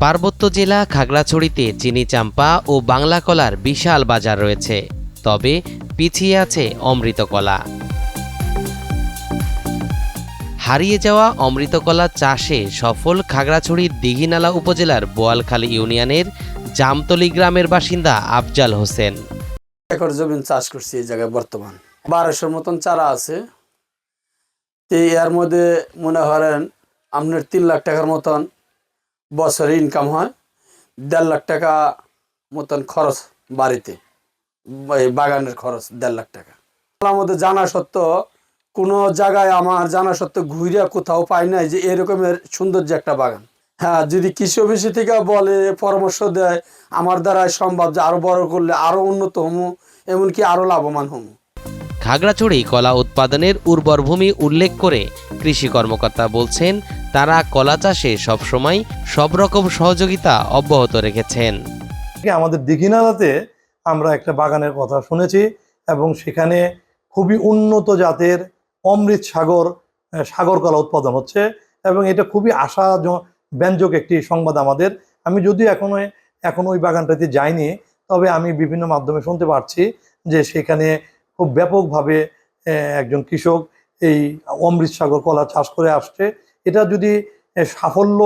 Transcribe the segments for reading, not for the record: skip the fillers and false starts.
পার্বত্য জেলা খাগড়াছড়িতে চিনি চাম্পা ও বাংলা কলার বিশাল বাজার রয়েছে, তবে পিছিয়ে আছে অমৃত কলা। হারিয়ে যাওয়া অমৃত কলা চাষে সফল খাগড়াছড়ির দিঘিনালা উপজেলার বোয়ালখালী ইউনিয়নের জামতলী গ্রামের বাসিন্দা আফজাল হোসেন। একর জমিন চাষ করছি এই জায়গায় বর্তমান 1200 মতন চারা আছে। এর মধ্যে মনে করেন আপনার 3 লাখ টাকার মতন বছরে ইনকাম হয়, 1.5 লাখ টাকা মতন খরচ বাড়িতে, বাগানের খরচ 1.5 লাখ টাকা। আমাদের জানা সত্ত্বেও কোনো জায়গায় আমার জানা সত্ত্বেও ঘুরিয়া কোথাও পাই নাই যে এরকমের সৌন্দর্য একটা বাগান। হ্যাঁ, যদি কৃষি অফিস থেকে বলে, পরামর্শ দেয়, আমার দ্বারা সম্ভব যে আরো বড় করলে আরো উন্নত হমু, এমনকি আরো লাভবান হমু। খাগড়াছড়ি কলা উৎপাদনের উর্বর ভূমি উল্লেখ করে কৃষি কর্মকর্তা বলছেন, তারা কলা চাষে সবসময় সব রকম সহযোগিতা অব্যাহত রেখেছেন। আমাদের দিঘিনালাতে আমরা একটা বাগানের কথা শুনেছি এবং সেখানে খুবই উন্নত জাতের অমৃত সাগর কলা উৎপাদন হচ্ছে এবং এটা খুবই আশাব্যঞ্জক একটি সংবাদ আমাদের। আমি যদিও এখন ওই বাগানটাতে যাইনি, তবে আমি বিভিন্ন মাধ্যমে শুনতে পারছি যে সেখানে খুব ব্যাপকভাবে একজন কৃষক এই অমৃত সাগর কলা চাষ করে আসছে। এটা যদি সাফল্য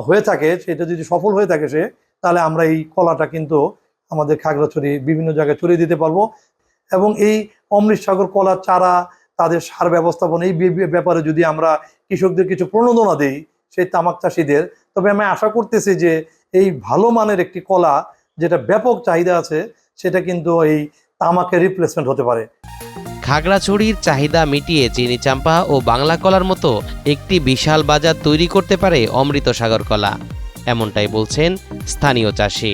হয়ে থাকে, সেটা যদি সফল হয়ে থাকে তাহলে আমরা এই কলাটা কিন্তু আমাদের খাগড়াছড়ি বিভিন্ন জায়গায় ছড়িয়ে দিতে পারবো এবং এই অমৃত সাগর কলার চারা, তাদের সার ব্যবস্থাপনা, এই ব্যাপারে যদি আমরা কৃষকদের কিছু প্রণোদনা দিই সেই তামাক চাষিদের, তবে আমি আশা করতেছি যে এই ভালো মানের একটি কলা যেটা ব্যাপক চাহিদা আছে সেটা কিন্তু এই তামাকের রিপ্লেসমেন্ট হতে পারে। খাগড়াছড়ির চাহিদা মিটিয়ে চিনি চাম্পা ও বাংলা কলার মতো একটি বিশাল বাজার তৈরি করতে পারে অমৃত সাগর কলা, এমনটাই বলছেন স্থানীয় চাষি।